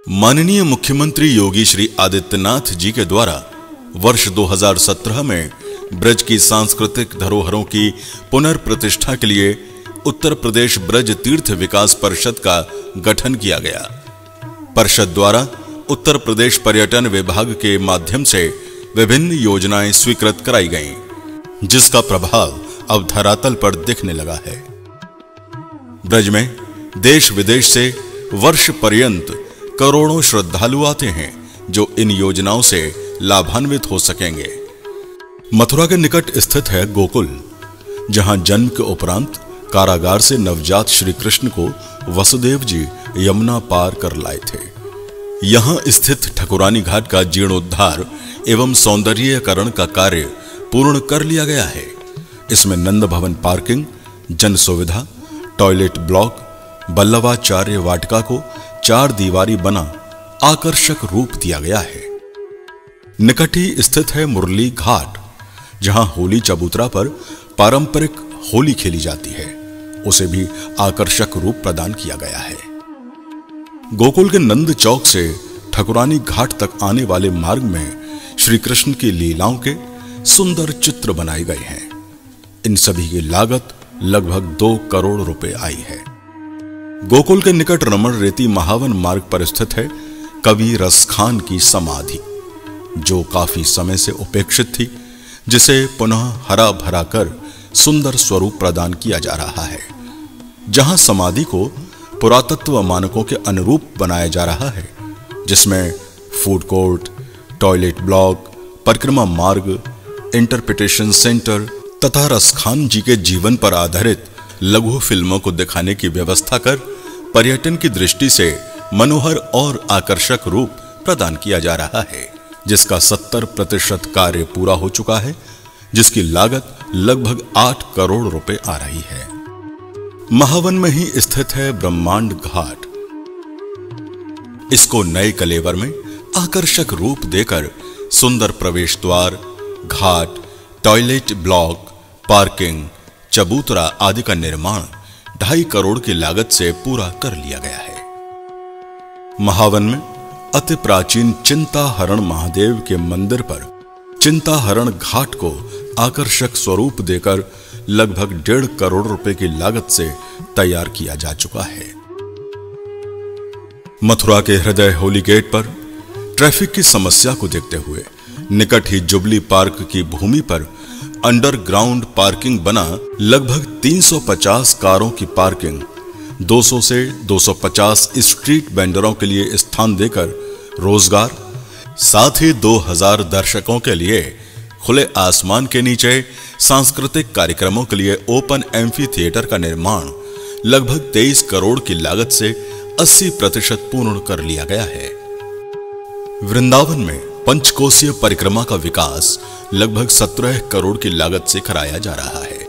माननीय मुख्यमंत्री योगी श्री आदित्यनाथ जी के द्वारा वर्ष 2017 में ब्रज की सांस्कृतिक धरोहरों की पुनर्प्रतिष्ठा के लिए उत्तर प्रदेश ब्रज तीर्थ विकास परिषद का गठन किया गया। परिषद द्वारा उत्तर प्रदेश पर्यटन विभाग के माध्यम से विभिन्न योजनाएं स्वीकृत कराई गईं, जिसका प्रभाव अब धरातल पर दिखने लगा है। ब्रज में देश विदेश से वर्ष पर्यंत करोड़ों श्रद्धालु आते हैं जो इन योजनाओं से लाभान्वित हो सकेंगे। मथुरा के निकट स्थित है गोकुल, जहां जन्म के उपरांत कारागार से नवजात श्री कृष्ण को वसुदेव जी यमुना पार कर लाए थे। यहां स्थित ठकुरानी घाट का जीर्णोद्धार एवं सौंदर्यीकरण का कार्य पूर्ण कर लिया गया है। इसमें नंद भवन पार्किंग, जन सुविधा, टॉयलेट ब्लॉक, बल्लभाचार्य वाटिका को 4 दीवारी बना आकर्षक रूप दिया गया है। निकट ही स्थित है मुरली घाट, जहां होली चबूतरा पर पारंपरिक होली खेली जाती है, उसे भी आकर्षक रूप प्रदान किया गया है। गोकुल के नंद चौक से ठकुरानी घाट तक आने वाले मार्ग में श्री कृष्ण की लीलाओं के सुंदर चित्र बनाए गए हैं। इन सभी की लागत लगभग 2 करोड़ रुपए आई है। गोकुल के निकट रमण रेती महावन मार्ग पर स्थित है कवि रसखान की समाधि, जो काफी समय से उपेक्षित थी, जिसे पुनः हरा भरा कर सुंदर स्वरूप प्रदान किया जा रहा है। जहां समाधि को पुरातत्व मानकों के अनुरूप बनाया जा रहा है, जिसमें फूड कोर्ट, टॉयलेट ब्लॉक, परिक्रमा मार्ग, इंटरप्रिटेशन सेंटर तथा रसखान जी के जीवन पर आधारित लघु फिल्मों को दिखाने की व्यवस्था कर पर्यटन की दृष्टि से मनोहर और आकर्षक रूप प्रदान किया जा रहा है, जिसका 70% कार्य पूरा हो चुका है, जिसकी लागत लगभग 8 करोड़ रुपए आ रही है। महावन में ही स्थित है ब्रह्मांड घाट। इसको नए कलेवर में आकर्षक रूप देकर सुंदर प्रवेश द्वार, घाट, टॉयलेट ब्लॉक, पार्किंग, चबूतरा आदि का निर्माण 2.5 करोड़ की लागत से पूरा कर लिया गया है। महावन में अति प्राचीन चिंताहरण महादेव के मंदिर पर चिंताहरण घाट को आकर्षक स्वरूप देकर लगभग 1.5 करोड़ रुपए की लागत से तैयार किया जा चुका है। मथुरा के हृदय होली गेट पर ट्रैफिक की समस्या को देखते हुए निकट ही जुबली पार्क की भूमि पर अंडरग्राउंड पार्किंग बना लगभग 350 कारों की पार्किंग, 200 से 250 स्ट्रीट वेंडरों के लिए स्थान देकर रोजगार, साथ ही 2000 दर्शकों के लिए खुले आसमान के नीचे सांस्कृतिक कार्यक्रमों के लिए ओपन एम्फी थिएटर का निर्माण लगभग 23 करोड़ की लागत से 80% पूर्ण कर लिया गया है। वृंदावन में पंचकोसीय परिक्रमा का विकास लगभग 17 करोड़ की लागत से कराया जा रहा है,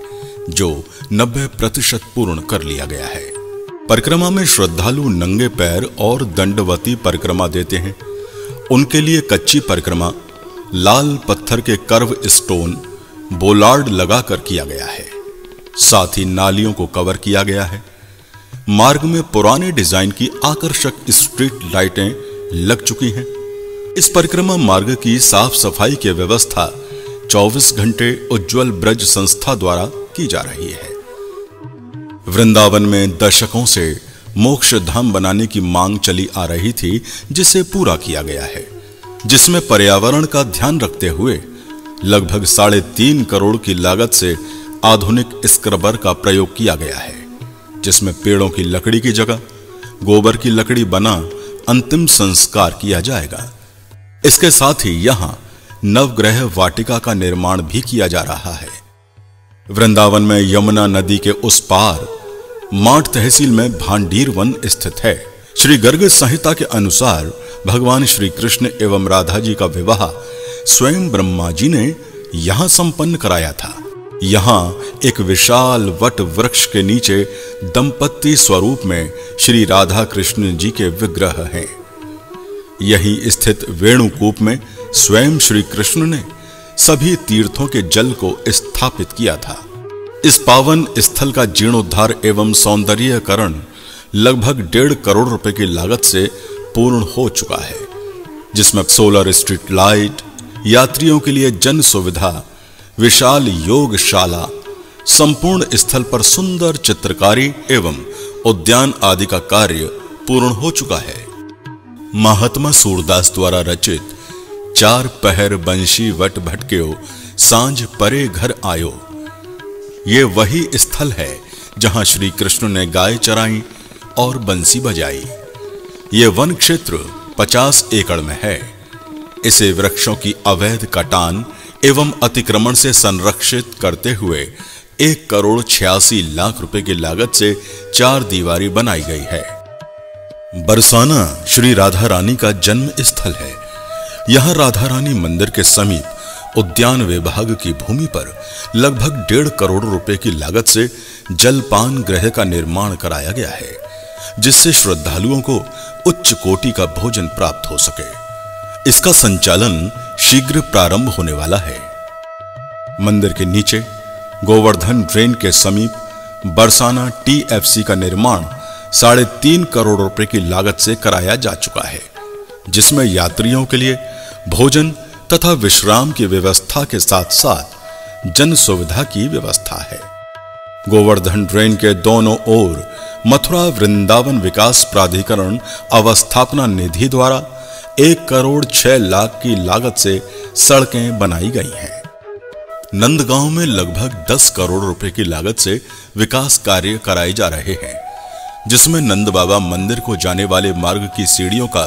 जो 90% पूर्ण कर लिया गया है। परिक्रमा में श्रद्धालु नंगे पैर और दंडवती परिक्रमा देते हैं। उनके लिए कच्ची परिक्रमा लाल पत्थर के कर्व स्टोन बोलार्ड लगाकर किया गया है। साथ ही नालियों को कवर किया गया है। मार्ग में पुराने डिजाइन की आकर्षक स्ट्रीट लाइटें लग चुकी हैं। इस परिक्रमा मार्ग की साफ सफाई की व्यवस्था 24 घंटे उज्जवल ब्रज संस्था द्वारा की जा रही है। वृंदावन में दशकों से मोक्ष धाम बनाने की मांग चली आ रही थी, जिसे पूरा किया गया है, जिसमें पर्यावरण का ध्यान रखते हुए लगभग 3.5 करोड़ की लागत से आधुनिक स्क्रबर का प्रयोग किया गया है, जिसमें पेड़ों की लकड़ी की जगह गोबर की लकड़ी बना अंतिम संस्कार किया जाएगा। इसके साथ ही यहां नवग्रह वाटिका का निर्माण भी किया जा रहा है। वृंदावन में यमुना नदी के उस पार माठ तहसील में भांडीर वन स्थित है। श्री गर्ग संहिता के अनुसार भगवान श्री कृष्ण एवं राधा जी का विवाह स्वयं ब्रह्मा जी ने यहां संपन्न कराया था। यहां एक विशाल वट वृक्ष के नीचे दंपति स्वरूप में श्री राधा कृष्ण जी के विग्रह हैं। यही स्थित वेणुकूप में स्वयं श्री कृष्ण ने सभी तीर्थों के जल को स्थापित किया था। इस पावन स्थल का जीर्णोद्धार एवं सौंदर्यीकरण लगभग 1.5 करोड़ रुपए की लागत से पूर्ण हो चुका है, जिसमें सोलर स्ट्रीट लाइट, यात्रियों के लिए जन सुविधा, विशाल योगशाला, संपूर्ण स्थल पर सुंदर चित्रकारी एवं उद्यान आदि का कार्य पूर्ण हो चुका है। महात्मा सूरदास द्वारा रचित चार पहर बंशी वट भटक्यो, सांझ परे घर आयो, ये वही स्थल है जहां श्री कृष्ण ने गाय चराई और बंसी बजाई। ये वन क्षेत्र 50 एकड़ में है। इसे वृक्षों की अवैध कटान एवं अतिक्रमण से संरक्षित करते हुए 1,86,00,000 रुपए की लागत से 4 दीवारी बनाई गई है। बरसाना श्री राधा रानी का जन्म स्थल है। यहां राधा रानी मंदिर के समीप उद्यान विभाग की भूमि पर लगभग 1.5 करोड़ रुपए की लागत से जलपान गृह का निर्माण कराया गया है, जिससे श्रद्धालुओं को उच्च कोटि का भोजन प्राप्त हो सके। इसका संचालन शीघ्र प्रारंभ होने वाला है। मंदिर के नीचे गोवर्धन ड्रेन के समीप बरसाना TFC का निर्माण 3.5 करोड़ रुपए की लागत से कराया जा चुका है, जिसमें यात्रियों के लिए भोजन तथा विश्राम की व्यवस्था के साथ साथ जन सुविधा की व्यवस्था है। गोवर्धन ड्रेन के दोनों ओर मथुरा वृंदावन विकास प्राधिकरण अवस्थापना निधि द्वारा 1,06,00,000 की लागत से सड़कें बनाई गई हैं। नंदगांव में लगभग 10 करोड़ रुपए की लागत से विकास कार्य कराए जा रहे हैं, जिसमें नंद बाबा मंदिर को जाने वाले मार्ग की सीढ़ियों का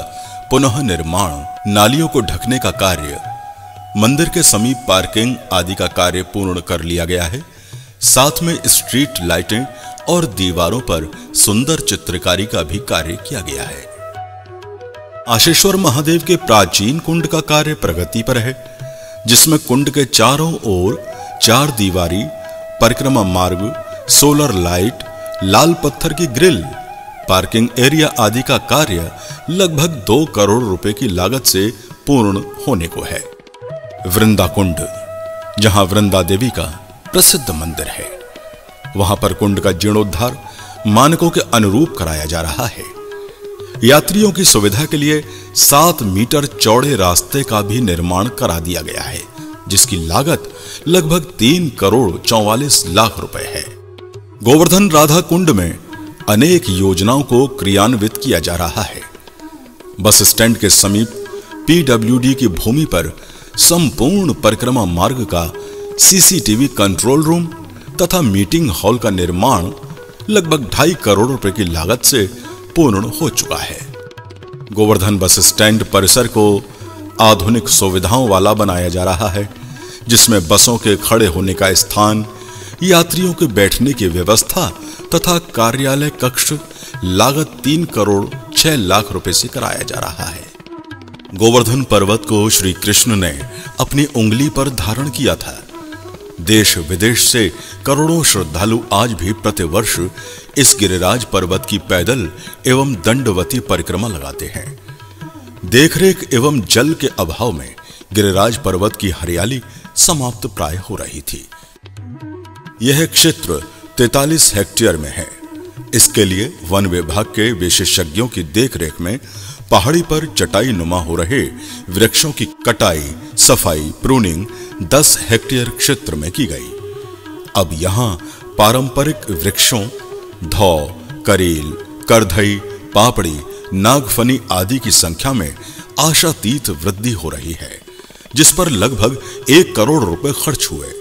पुनः निर्माण, नालियों को ढकने का कार्य, मंदिर के समीप पार्किंग आदि का कार्य पूर्ण कर लिया गया है। साथ में स्ट्रीट लाइटें और दीवारों पर सुंदर चित्रकारी का भी कार्य किया गया है। आशेश्वर महादेव के प्राचीन कुंड का कार्य प्रगति पर है, जिसमें कुंड के चारों ओर 4 दीवारी, परिक्रमा मार्ग, सोलर लाइट, लाल पत्थर की ग्रिल, पार्किंग एरिया आदि का कार्य लगभग 2 करोड़ रुपए की लागत से पूर्ण होने को है। वृंदा कुंड, जहां वृंदा देवी का प्रसिद्ध मंदिर है, वहां पर कुंड का जीर्णोद्धार मानकों के अनुरूप कराया जा रहा है। यात्रियों की सुविधा के लिए 7 मीटर चौड़े रास्ते का भी निर्माण करा दिया गया है, जिसकी लागत लगभग 3 करोड़ 44 लाख रुपए है। गोवर्धन राधा कुंड में अनेक योजनाओं को क्रियान्वित किया जा रहा है। बस स्टैंड के समीप PWD की भूमि पर संपूर्ण परिक्रमा मार्ग का CCTV कंट्रोल रूम तथा मीटिंग हॉल का निर्माण लगभग 2.5 करोड़ रुपए की लागत से पूर्ण हो चुका है। गोवर्धन बस स्टैंड परिसर को आधुनिक सुविधाओं वाला बनाया जा रहा है, जिसमें बसों के खड़े होने का स्थान, यात्रियों के बैठने की व्यवस्था तथा कार्यालय कक्ष लागत 3 करोड़ 6 लाख रुपए से कराया जा रहा है। गोवर्धन पर्वत को श्री कृष्ण ने अपनी उंगली पर धारण किया था। देश विदेश से करोड़ों श्रद्धालु आज भी प्रतिवर्ष इस गिरिराज पर्वत की पैदल एवं दंडवती परिक्रमा लगाते हैं। देखरेख एवं जल के अभाव में गिरिराज पर्वत की हरियाली समाप्त प्राय हो रही थी। यह क्षेत्र 43 हेक्टेयर में है। इसके लिए वन विभाग के विशेषज्ञों की देखरेख में पहाड़ी पर चटाई नुमा हो रहे वृक्षों की कटाई, सफाई, प्रूनिंग 10 हेक्टेयर क्षेत्र में की गई। अब यहां पारंपरिक वृक्षों धौ, करेल, करधई, पापड़ी, नागफनी आदि की संख्या में आशातीत वृद्धि हो रही है, जिस पर लगभग 1 करोड़ रुपए खर्च हुए।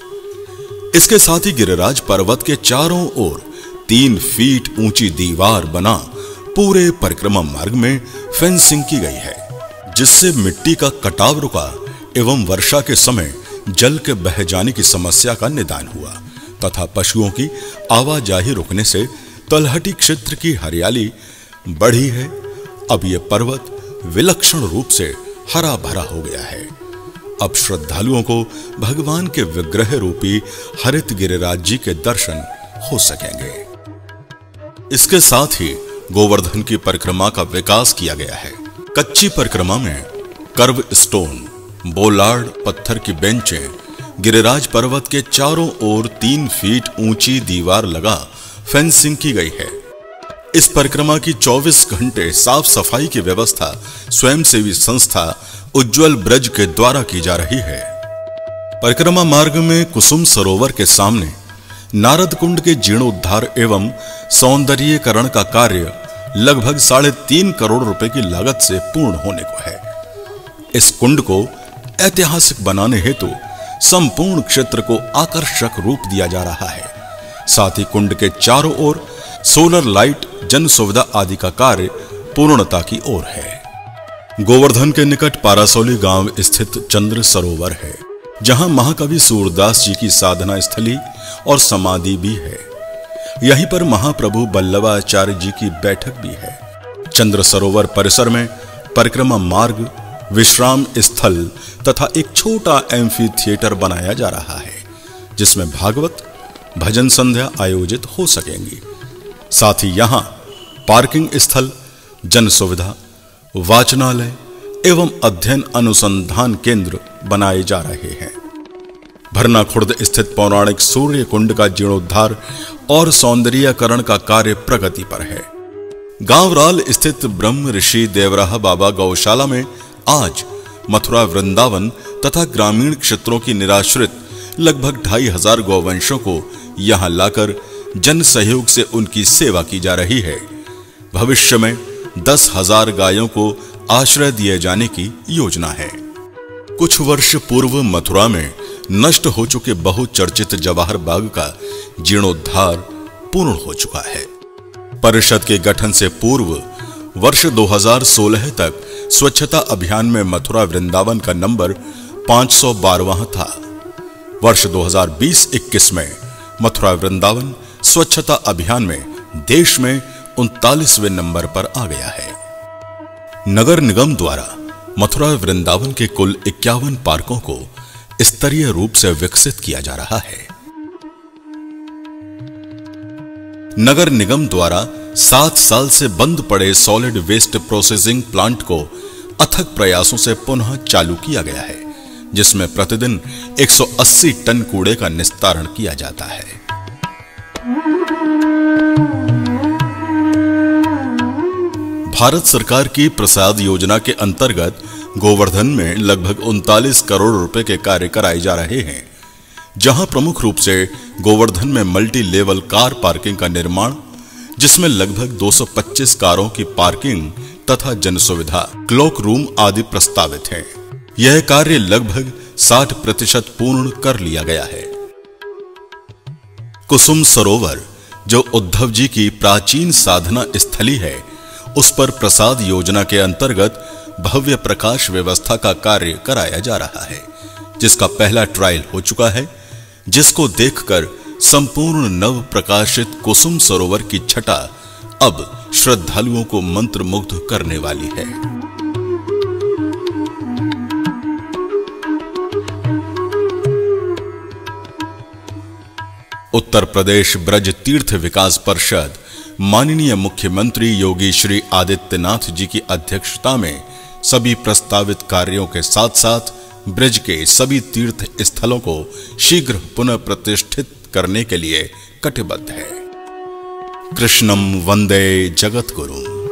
इसके साथ ही गिरिराज पर्वत के चारों ओर 3 फीट ऊंची दीवार बना पूरे परिक्रमा मार्ग में फेंसिंग की गई है, जिससे मिट्टी का कटाव रुका एवं वर्षा के समय जल के बह जाने की समस्या का निदान हुआ तथा पशुओं की आवाजाही रुकने से तलहटी क्षेत्र की हरियाली बढ़ी है। अब यह पर्वत विलक्षण रूप से हरा भरा हो गया है। अब श्रद्धालुओं को भगवान के विग्रह रूपी हरित गिरिराज जी के दर्शन हो सकेंगे। इसके साथ ही गोवर्धन की परिक्रमा का विकास किया गया है। कच्ची परिक्रमा में कर्व स्टोन, बोलार्ड पत्थर की बेंचें, गिरिराज पर्वत के चारों ओर 3 फीट ऊंची दीवार लगा फेंसिंग की गई है। इस परिक्रमा की 24 घंटे साफ सफाई की व्यवस्था स्वयंसेवी संस्था उज्ज्वल ब्रज के द्वारा की जा रही है। परिक्रमा मार्ग में कुसुम सरोवर के सामने नारद कुंड के जीर्णोद्धार एवं सौंदर्यीकरण का कार्य लगभग 3.5 करोड़ रुपए की लागत से पूर्ण होने को है। इस कुंड को ऐतिहासिक बनाने हेतु संपूर्ण क्षेत्र को आकर्षक रूप दिया जा रहा है। साथ ही कुंड के चारों ओर सोलर लाइट, जन सुविधा आदि का कार्य पूर्णता की ओर है। गोवर्धन के निकट पारासौली गांव स्थित चंद्र सरोवर है, जहां महाकवि सूरदास जी की साधना स्थली और समाधि भी है। यहीं पर महाप्रभु बल्लभाचार्य जी की बैठक भी है। चंद्र सरोवर परिसर में परिक्रमा मार्ग, विश्राम स्थल तथा एक छोटा एम्फी थिएटर बनाया जा रहा है, जिसमें भागवत भजन संध्या आयोजित हो सकेंगी। साथ ही यहां पार्किंग स्थल, जन सुविधा, वाचनालय एवं अध्ययन अनुसंधान केंद्र बनाए जा रहे हैं। भरना खुर्द स्थित पौराणिक सूर्य कुंड का जीर्णोद्धार और सौंदर्यीकरण का कार्य प्रगति पर है। गांव राल स्थित ब्रह्म ऋषि देवराह बाबा गौशाला में आज मथुरा वृंदावन तथा ग्रामीण क्षेत्रों की निराश्रित लगभग 2500 गौवंशों को यहां लाकर जन सहयोग से उनकी सेवा की जा रही है। भविष्य में 10,000 गायों को आश्रय दिए जाने की योजना है। कुछ वर्ष पूर्व मथुरा में नष्ट हो चुके बहुचर्चित जवाहर बाग का जीर्णोद्धार पूर्ण हो चुका है। परिषद के गठन से पूर्व वर्ष 2016 तक स्वच्छता अभियान में मथुरा वृंदावन का नंबर 512वां था। वर्ष 2020-21 में मथुरा वृंदावन स्वच्छता अभियान में देश में 39वें नंबर पर आ गया है। नगर निगम द्वारा मथुरा वृंदावन के कुल 51 पार्कों को स्तरीय रूप से विकसित किया जा रहा है। नगर निगम द्वारा 7 साल से बंद पड़े सॉलिड वेस्ट प्रोसेसिंग प्लांट को अथक प्रयासों से पुनः चालू किया गया है, जिसमें प्रतिदिन 180 टन कूड़े का निस्तारण किया जाता है। भारत सरकार की प्रसाद योजना के अंतर्गत गोवर्धन में लगभग 39 करोड़ रुपए के कार्य कराए जा रहे हैं, जहां प्रमुख रूप से गोवर्धन में मल्टी लेवल कार पार्किंग का निर्माण, जिसमें लगभग 225 कारों की पार्किंग तथा जन सुविधा, क्लॉक रूम आदि प्रस्तावित है। यह कार्य लगभग 60% पूर्ण कर लिया गया है। कुसुम सरोवर, जो उद्धव जी की प्राचीन साधना स्थली है, उस पर प्रसाद योजना के अंतर्गत भव्य प्रकाश व्यवस्था का कार्य कराया जा रहा है, जिसका पहला ट्रायल हो चुका है, जिसको देखकर संपूर्ण नव प्रकाशित कुसुम सरोवर की छटा अब श्रद्धालुओं को मंत्रमुग्ध करने वाली है। उत्तर प्रदेश ब्रज तीर्थ विकास परिषद माननीय मुख्यमंत्री योगी श्री आदित्यनाथ जी की अध्यक्षता में सभी प्रस्तावित कार्यों के साथ साथ ब्रज के सभी तीर्थ स्थलों को शीघ्र पुनः प्रतिष्ठित करने के लिए कटिबद्ध है। कृष्णम वंदे जगत गुरुम।